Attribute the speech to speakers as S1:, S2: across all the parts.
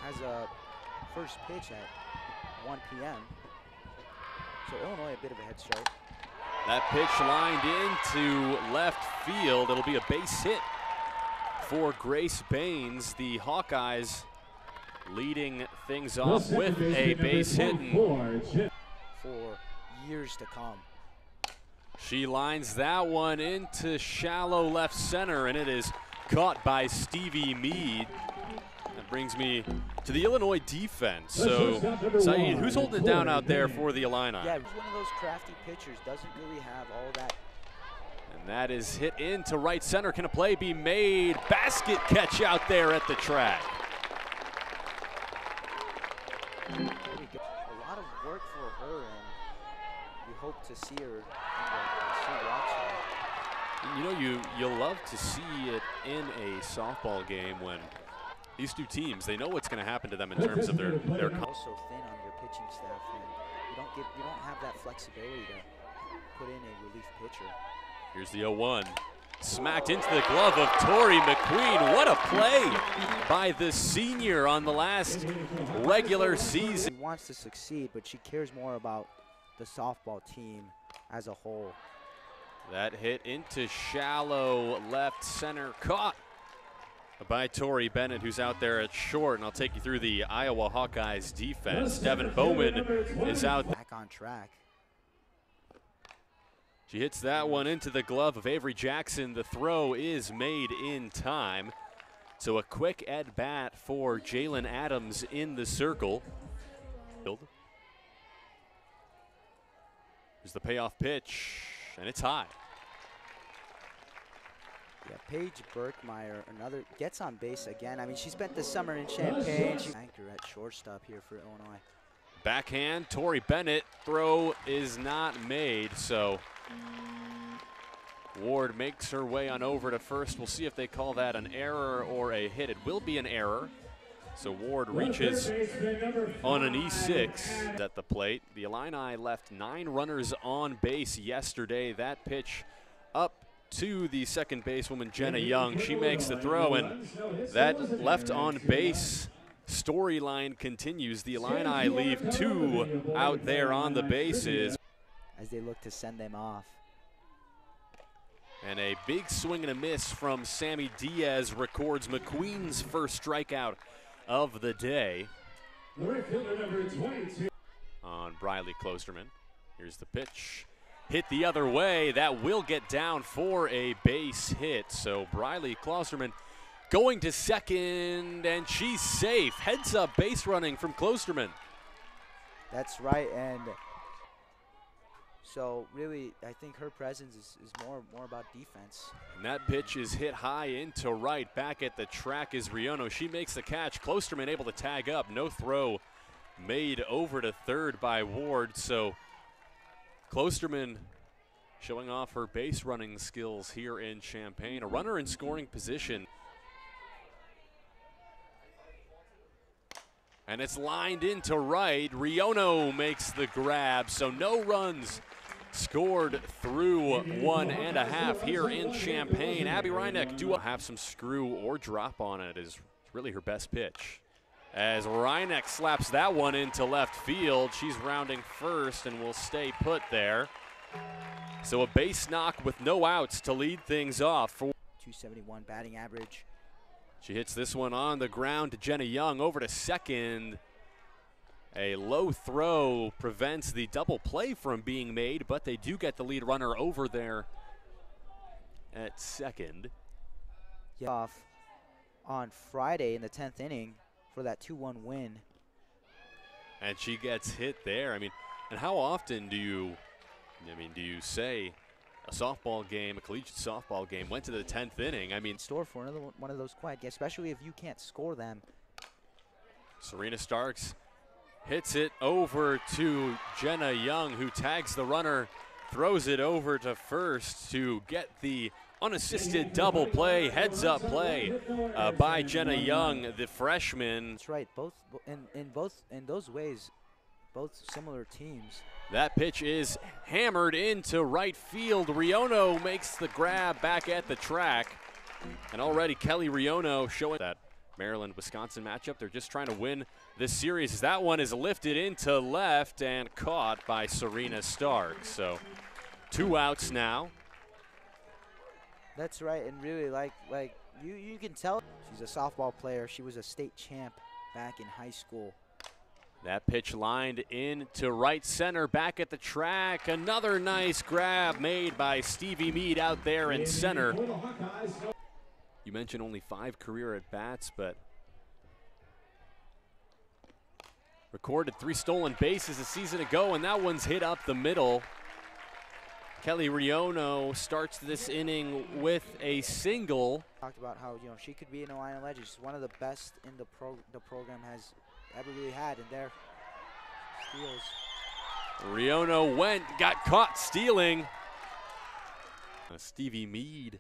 S1: has a first pitch at 1 p.m. So Illinois a bit of a head start.
S2: That pitch lined into left field. It'll be a base hit for Grace Baines. The Hawkeyes leading things off with a base hit.
S1: For years to come.
S2: She lines that one into shallow left center, and it is caught by Stevie Mead. That brings me to the Illinois defense. So, Saeed, who's holding it down out there for the Illini?
S1: Yeah, he's one of those crafty pitchers, doesn't really have all that.
S2: And that is hit into right center. Can a play be made? Basket catch out there at the track.
S1: There we go. A lot of work for her, and we hope to see her in the Sue Watson.
S2: You know, you'll love to see it in a softball game when these two teams, they know what's going to happen to them in terms of their
S1: also thin on your pitching staff, and you don't have that flexibility to put in a relief pitcher.
S2: Here's the 0-1. Smacked into the glove of Tori McQueen. What a play by the senior on the last regular season.
S1: She wants to succeed, but she cares more about the softball team as a whole.
S2: That hit into shallow left center, caught by Tori Bennett, who's out there at short. And I'll take you through the Iowa Hawkeyes defense. Devin Bowman is out.
S1: Back on track.
S2: She hits that one into the glove of Avery Jackson. The throw is made in time. So a quick at bat for Jalen Adams in the circle. Here's the payoff pitch, and it's high.
S1: Yeah, Paige Burkmeyer, another, gets on base again. I mean, she spent the summer in Champaign. She's anchor at shortstop here for Illinois.
S2: Backhand, Tori Bennett, throw is not made, so Ward makes her way on over to first. We'll see if they call that an error or a hit. It will be an error. So Ward reaches on an E6 at the plate. The Illini left 9 runners on base yesterday. That pitch up to the second basewoman, Jenna Young. She makes the throw, and that left on base storyline continues. The Illini leave 2 out there on the bases
S1: as they look to send them off.
S2: And a big swing and a miss from Sammy Diaz records McQueen's first strikeout of the day on Briley Klosterman. Here's the pitch. Hit the other way. That will get down for a base hit. So Briley Klosterman going to second, and she's safe. Heads up base running from Klosterman.
S1: That's right, and so really I think her presence is more about defense.
S2: And that pitch is hit high into right. Back at the track is Riono. She makes the catch. Klosterman able to tag up. No throw made over to third by Ward. So Klosterman showing off her base running skills here in Champaign. A runner in scoring position. And it's lined into right. Riono makes the grab, so no runs scored through 1.5 here in Champaign. Abby Reineck do have some screw or drop on it. Is really her best pitch. As Reineck slaps that one into left field, she's rounding first and will stay put there. So a base knock with no outs to lead things off. For
S1: 271 batting average.
S2: She hits this one on the ground to Jenna Young over to second. A low throw prevents the double play from being made, but they do get the lead runner over there at second.
S1: Yeah, off on Friday in the 10th inning for that 2-1 win.
S2: And she gets hit there. I mean, and how often do you say a softball game, a collegiate softball game, went to the 10th inning? I mean,
S1: store for another one of those quiet games, especially if you can't score them.
S2: Serena Starks hits it over to Jenna Young, who tags the runner, throws it over to first to get the unassisted double play, heads up play by Jenna Young, the freshman.
S1: That's right. Both in those ways, both similar teams.
S2: That pitch is hammered into right field. Riono makes the grab back at the track. And already Kelly Riono showing that Maryland-Wisconsin matchup. They're just trying to win this series. That one is lifted into left and caught by Serena Stark. So 2 outs now.
S1: That's right, and really, like you can tell she's a softball player. She was a state champ back in high school.
S2: That pitch lined into right center, back at the track. Another nice grab made by Stevie Mead out there in center. You mentioned only 5 career at-bats, but recorded 3 stolen bases a season ago, and that one's hit up the middle. Kelly Riono starts this inning with a single.
S1: Talked about how she could be an Illini legend. She's one of the best in the program has ever really had, and there steals.
S2: Riono got caught stealing. Stevie Mead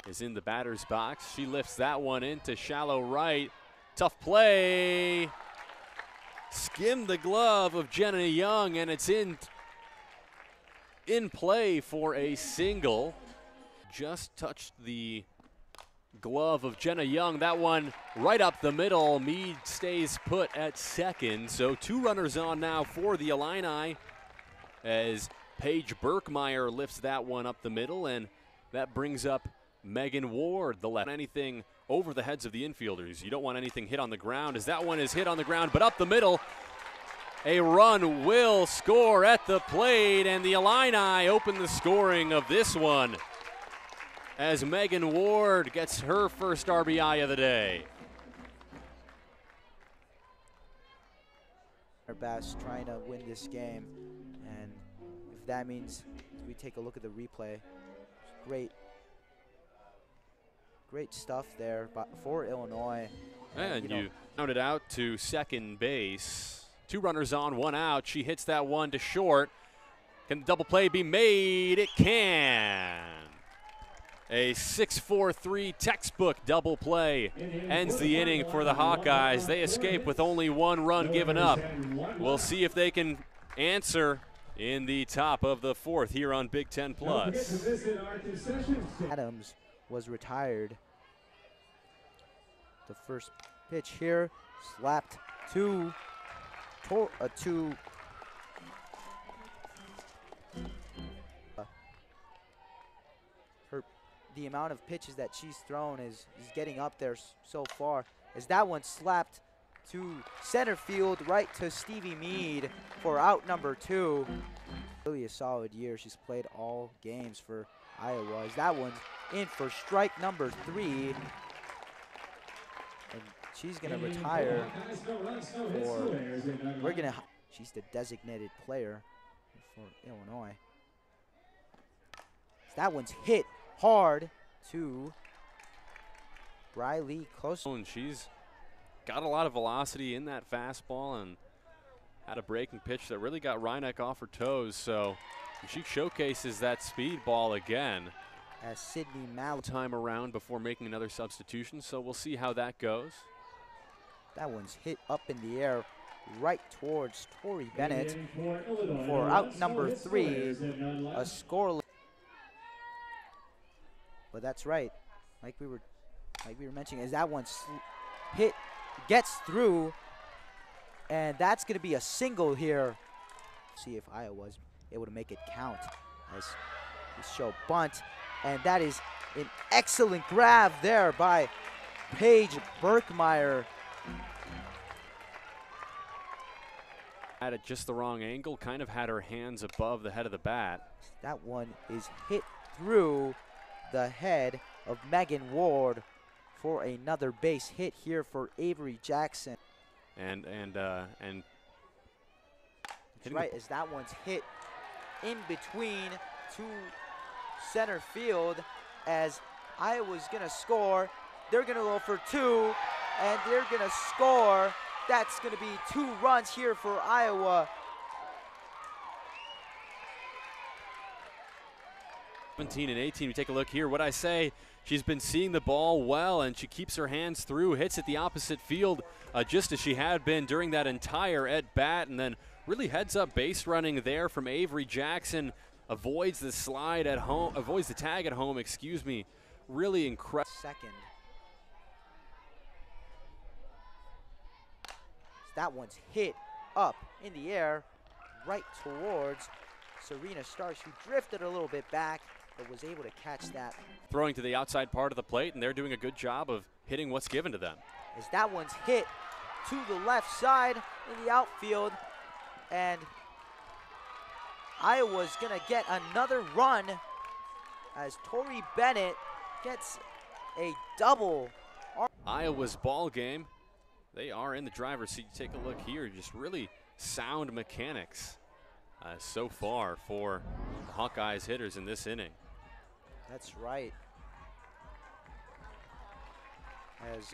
S2: is in the batter's box. She lifts that one into shallow right. Tough play. Skimmed the glove of Jenna Young, and it's in play for a single. Just touched the glove of Jenna Young. That one right up the middle. Mead stays put at second. So 2 runners on now for the Illini as Paige Berkmeyer lifts that one up the middle, and that brings up Megan Ward, the left. Anything over the heads of the infielders. You don't want anything hit on the ground, as that one is hit on the ground, but up the middle. A run will score at the plate, and the Illini open the scoring of this one as Megan Ward gets her first RBI of the day.
S1: Our best trying to win this game, and if that means we take a look at the replay, great stuff there for Illinois.
S2: And you rounded out to second base. 2 runners on, 1 out. She hits that one to short. Can the double play be made? It can. A 6-4-3 textbook double play ends the inning for the Hawkeyes. They escape with only 1 run given up. We'll see if they can answer in the top of the 4th here on Big Ten Plus.
S1: Adams was retired. The first pitch here, slapped to the amount of pitches that she's thrown is getting up there so far, as that one slapped to center field, right to Stevie Mead for out number 2. Really a solid year. She's played all games for Iowa, as that one's in for strike number 3. And she's gonna retire she's the designated player for Illinois. That one's hit hard to Briley close.
S2: And she's got a lot of velocity in that fastball and had a breaking pitch that really got Reinach off her toes. So she showcases that speed ball again.
S1: As Sydney Mallett
S2: time around before making another substitution, so we'll see how that goes.
S1: That one's hit up in the air right towards Tori Bennett for out number 3, a scoreless. But that's right, like we were mentioning, as that one gets through, and that's going to be a single here. See if Iowa's able to make it count as we show bunt, and that is an excellent grab there by Paige Berkmeyer.
S2: At it just the wrong angle, kind of had her hands above the head of the bat.
S1: That one is hit through the head of Megan Ward for another base hit here for Avery Jackson.
S2: And
S1: that's right, as that one's hit in between to center field, as Iowa's gonna score. They're gonna go for 2, and they're gonna score. That's gonna be 2 runs here for Iowa.
S2: 17 and 18, we take a look here. What I say, she's been seeing the ball well, and she keeps her hands through, hits at the opposite field just as she had been during that entire at-bat, and then really heads up base running there from Avery Jackson. Avoids the slide at home, avoids the tag at home, excuse me. Really incredible.
S1: Second. That one's hit up in the air, right towards Serena Starks, who drifted a little bit back, but was able to catch that.
S2: Throwing to the outside part of the plate, and they're doing a good job of hitting what's given to them.
S1: As that one's hit to the left side in the outfield, and Iowa's gonna get another run as Tori Bennett gets a double.
S2: Iowa's ball game. They are in the driver's seat. Take a look here, just really sound mechanics so far for the Hawkeyes hitters in this inning.
S1: That's right. As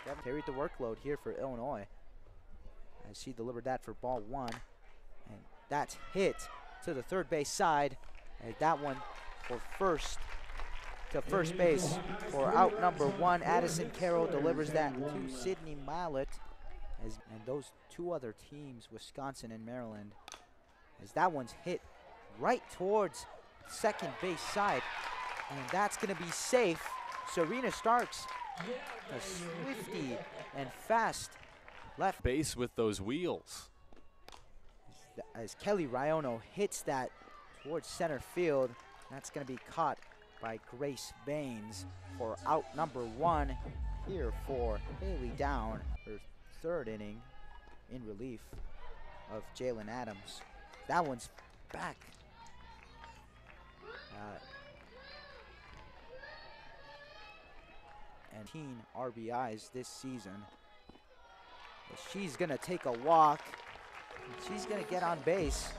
S1: Devin carried the workload here for Illinois, as she delivered that for ball one, and that's hit to the third base side, and that one for first base for out number one. Addison Carroll delivers that to Sydney Mallett, and those two other teams, Wisconsin and Maryland, as that one's hit right towards second base side, and that's going to be safe. Serena Starks, a swifty and fast left
S2: base with those wheels.
S1: As Kelly Raiono hits that towards center field, that's going to be caught by Grace Baines for out number one here for Haley Down, her third inning in relief of Jalen Adams. That one's back. And 18 RBIs this season. She's going to take a walk. She's going to get on base.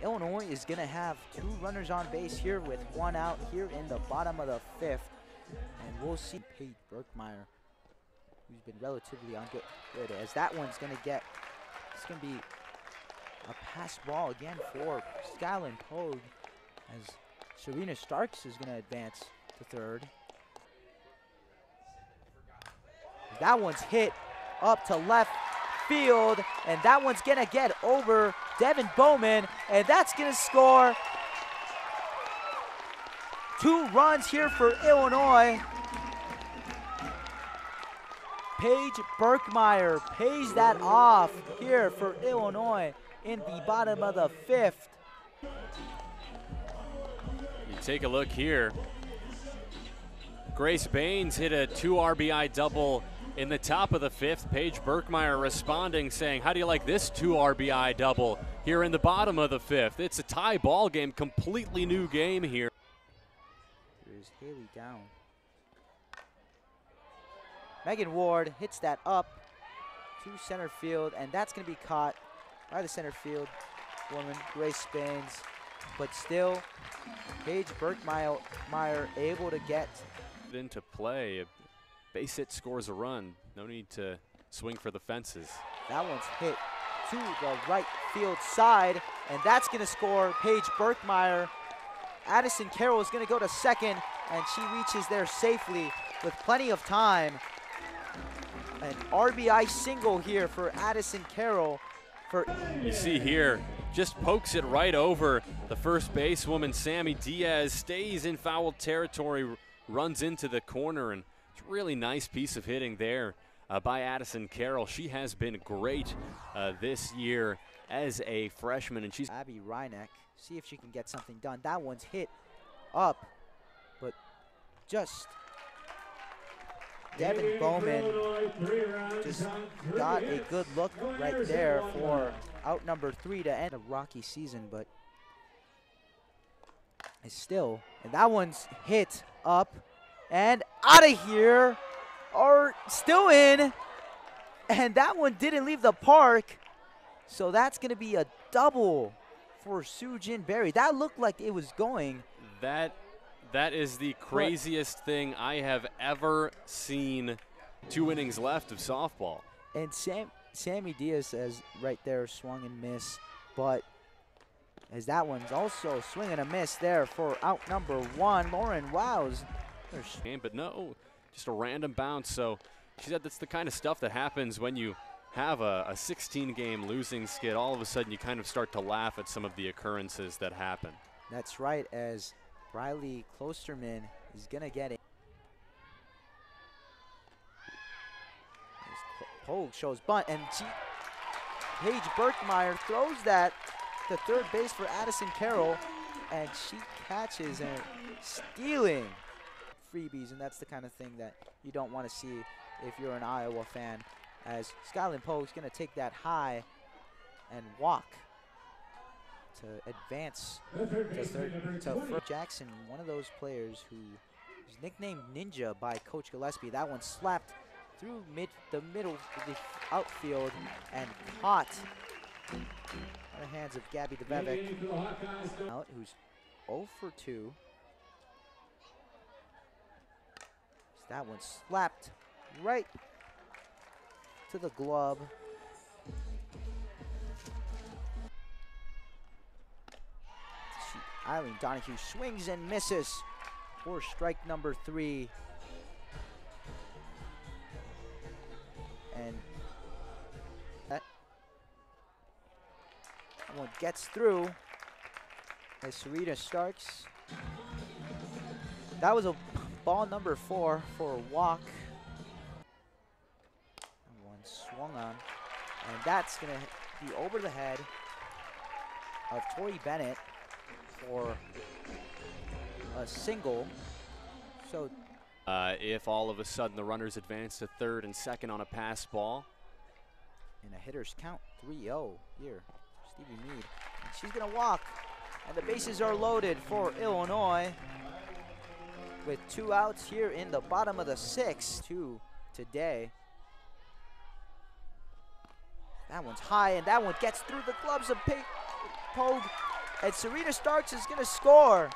S1: Illinois is going to have two runners on base here with one out here in the bottom of the fifth. And we'll see Paige Berkmeyer, who's been relatively on good, as that one's going to get, it's going to be a pass ball again for Skyland Pogue, as Serena Starks is going to advance to third. That one's hit up to left field, and that one's gonna get over Devin Bowman, and that's gonna score 2 runs here for Illinois. Paige Berkmeyer pays that off here for Illinois in the bottom of the fifth.
S2: You take a look here. Grace Baines hit a 2 RBI double in the top of the fifth. Paige Berkmeyer responding, saying, how do you like this 2 RBI double here in the bottom of the fifth? It's a tie ball game, completely new game here.
S1: Here's Haley Down. Megan Ward hits that up to center field, and that's going to be caught by the center field woman, Grace Baines. But still, Paige Berkmeyer able to get
S2: into play. A base hit scores a run. No need to swing for the fences.
S1: That one's hit to the right field side, and that's going to score Paige Berkmeyer. Addison Carroll is going to go to second, and she reaches there safely with plenty of time. An RBI single here for Addison Carroll.
S2: You see here, just pokes it right over the first basewoman, Sammy Diaz, stays in foul territory, runs into the corner, and it's a really nice piece of hitting there by Addison Carroll. She has been great this year as a freshman, and she's
S1: Abby Reineck. See if she can get something done. That one's hit up, but just Devin Bowman just got a good look right there for out number 3 to end a rocky season, but it's still, and that one's hit up and out of here, or still in, and that one didn't leave the park, so that's going to be a double for Sujin Berry. That looked like it was going.
S2: That is the craziest thing I have ever seen. 2 innings left of softball.
S1: And Sammy Diaz says right there, swung and miss, but as that one's also swing and a miss there for out number 1, Lauren Wows.
S2: But no, just a random bounce. So she said that's the kind of stuff that happens when you have a 16-game losing skid. All of a sudden you kind of start to laugh at some of the occurrences that happen.
S1: That's right, as Riley Klosterman is going to get it. Pogue shows bunt, and Paige Berkmeyer throws that to third base for Addison Carroll, and she catches and stealing freebies, and that's the kind of thing that you don't want to see if you're an Iowa fan, as Skyland Pogue's going to take that high and walk to advance to third. Jackson, one of those players who is nicknamed Ninja by Coach Gillespie. That one slapped through the middle of the outfield and caught in the hands of Gabby DeVevick, who's 0 for 2. That one slapped right to the glove. Eileen Donahue swings and misses for strike number 3. And that one gets through as Serena Starks. That was a ball number 4 for a walk. And one swung on, and that's gonna be over the head of Tori Bennett for a single. So
S2: if all of a sudden the runners advance to third and second on a pass ball.
S1: In a hitter's count, 3-0 here, Stevie Mead. And she's gonna walk, and the bases are loaded for Illinois with 2 outs here in the bottom of the 6th today. That one's high, and that one gets through the gloves of Pogue. And Serena Starks is gonna score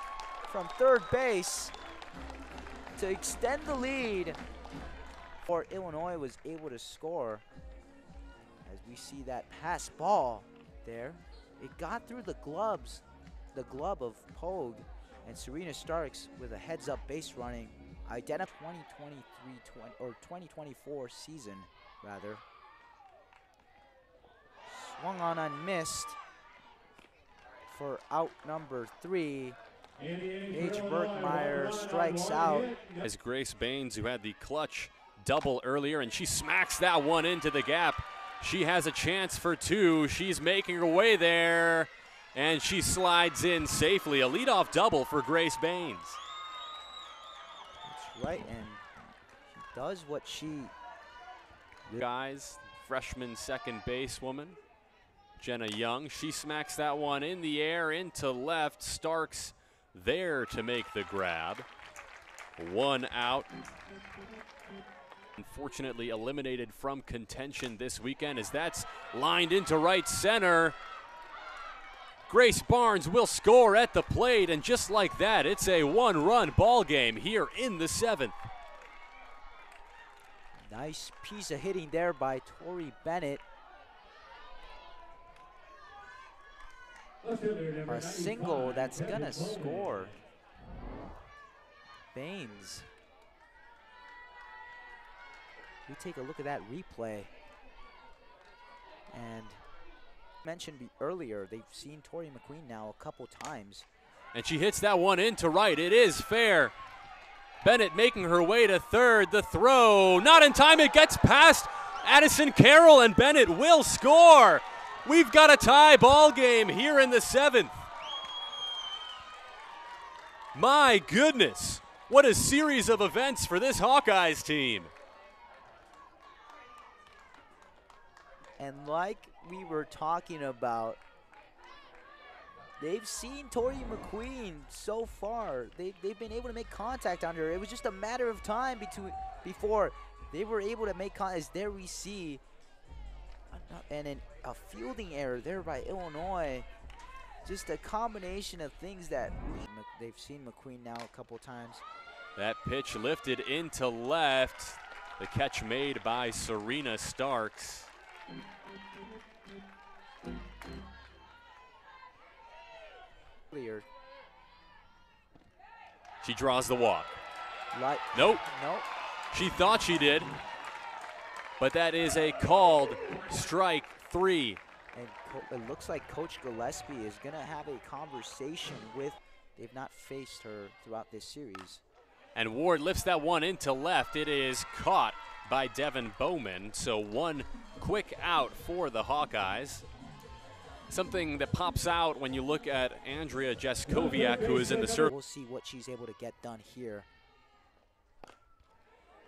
S1: from third base to extend the lead. Or Illinois was able to score. As we see that pass ball there, it got through the glove of Pogue, and Serena Starks with a heads-up base running, identify 2024 season rather. Swung on and missed for out number 3. Paige Berkmeyer strikes out.
S2: As Grace Baines, who had the clutch double earlier, and she smacks that one into the gap. She has a chance for 2. She's making her way there, and she slides in safely. A leadoff double for Grace Baines.
S1: That's right, and she does what she...
S2: Guys, freshman second basewoman, Jenna Young. She smacks that one in the air into left. Starks there to make the grab. 1 out. Unfortunately eliminated from contention this weekend, as that's lined into right center. Grace Barnes will score at the plate, and just like that, it's a 1-run ball game here in the 7th.
S1: Nice piece of hitting there by Tori Bennett. A single that's gonna score. Baines. We take a look at that replay. And mentioned earlier, they've seen Tori McQueen now a couple times.
S2: And she hits that one into right. It is fair. Bennett making her way to third. The throw, not in time. It gets past Addison Carroll, and Bennett will score. We've got a tie ball game here in the 7th. My goodness, what a series of events for this Hawkeyes team.
S1: And like we were talking about, they've seen Tori McQueen so far. They've been able to make contact on her. It was just a matter of time before they were able to make contact. As there we see a fielding error there by Illinois. Just a combination of things that they've seen McQueen now a couple times.
S2: That pitch lifted into left. The catch made by Serena Starks.
S1: Clear.
S2: She draws the walk.
S1: Nope.
S2: She thought she did, but that is a called strike 3.
S1: And it looks like Coach Gillespie is going to have a conversation with. They've not faced her throughout this series.
S2: And Ward lifts that one into left. It is caught by Devin Bowman. So one quick out for the Hawkeyes. Something that pops out when you look at Andrea Jaskowiak, who is in the service.
S1: We'll see what she's able to get done here.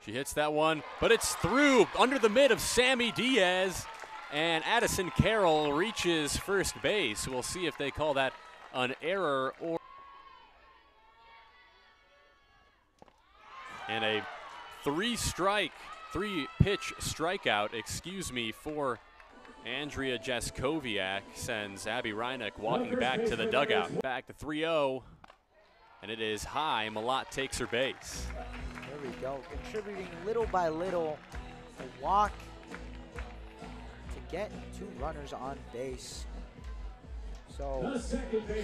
S2: She hits that one, but it's through under the mid of Sammy Diaz, and Addison Carroll reaches first base. We'll see if they call that an error or. And a three-pitch strikeout, for Andrea Jaskowiak sends Abby Reineck walking back to the dugout. Back to 3-0, and it is high. Malott takes her base.
S1: There we go, contributing little by little, a walk to get 2 runners on base. So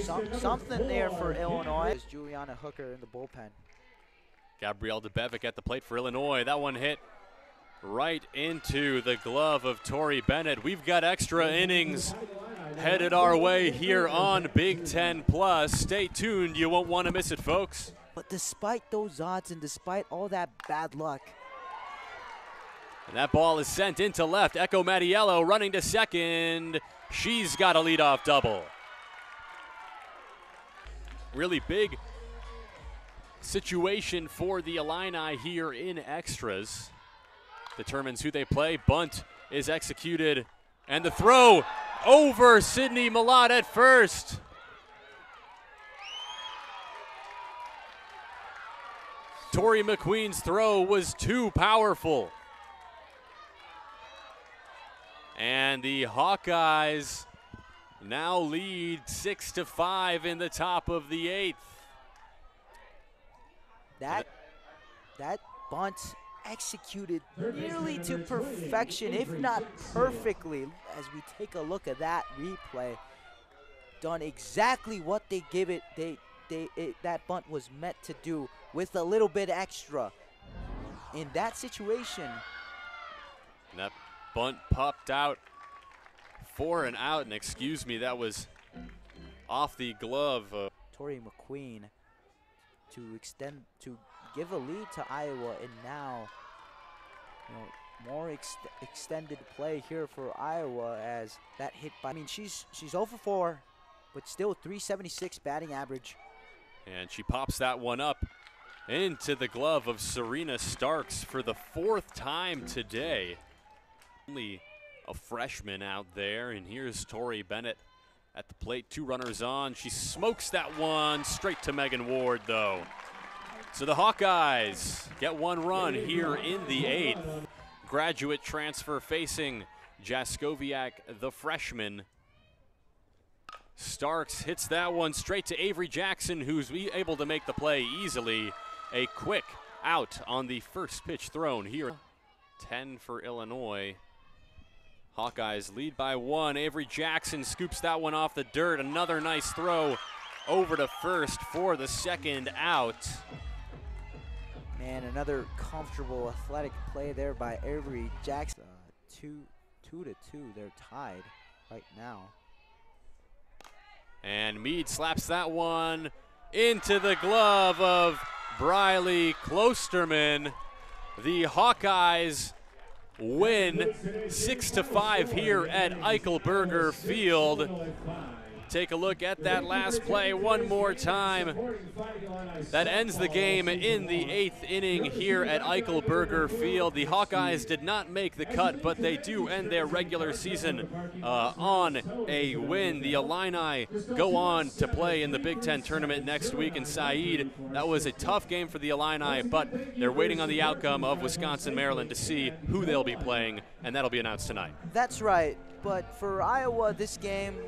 S1: something there for Illinois. Is Juliana Hooker in the bullpen.
S2: Gabrielle DeBevic at the plate for Illinois. That one hit right into the glove of Tori Bennett. We've got extra innings headed our way here on Big Ten Plus. Stay tuned. You won't want to miss it, folks.
S1: But despite those odds and despite all that bad luck.
S2: And that ball is sent into left. Echo Mattiello running to second. She's got a leadoff double. Really big situation for the Illini here in extras. Determines who they play. Bunt is executed, and the throw over Sydney Malott at first. Tori McQueen's throw was too powerful. And the Hawkeyes now lead 6-5 in the top of the 8th.
S1: That bunt executed nearly to perfection, if not perfectly, as we take a look at that replay. Done exactly what they give it. That bunt was meant to do with a little bit extra. In that situation.
S2: And that bunt popped out for an out, and excuse me, that was off the glove.
S1: Tori McQueen to give a lead to Iowa, and now more extended play here for Iowa as that hit by. I mean, she's 0 for 4, but still 376 batting average.
S2: And she pops that one up into the glove of Serena Starks for the 4th time today. Only a freshman out there, and here's Tori Bennett at the plate. 2 runners on. She smokes that one straight to Megan Ward, though. So the Hawkeyes get 1 run here in the 8th. Graduate transfer facing Jaskowiak, the freshman. Starks hits that one straight to Avery Jackson, who's able to make the play easily. A quick out on the first pitch thrown here. 10 for Illinois. Hawkeyes lead by 1. Avery Jackson scoops that one off the dirt. Another nice throw over to first for the 2nd out.
S1: Man, another comfortable athletic play there by Avery Jackson. 2-2, they're tied right now.
S2: And Meade slaps that one into the glove of Briley Klosterman. The Hawkeyes win 6-5 here at Eichelberger Field. Take a look at that last play one more time. That ends the game in the 8th inning here at Eichelberger Field. The Hawkeyes did not make the cut, but they do end their regular season on a win. The Illini go on to play in the Big Ten tournament next week in Said. That was a tough game for the Illini, but they're waiting on the outcome of Wisconsin-Maryland to see who they'll be playing, and that'll be announced tonight.
S1: That's right, but for Iowa, this game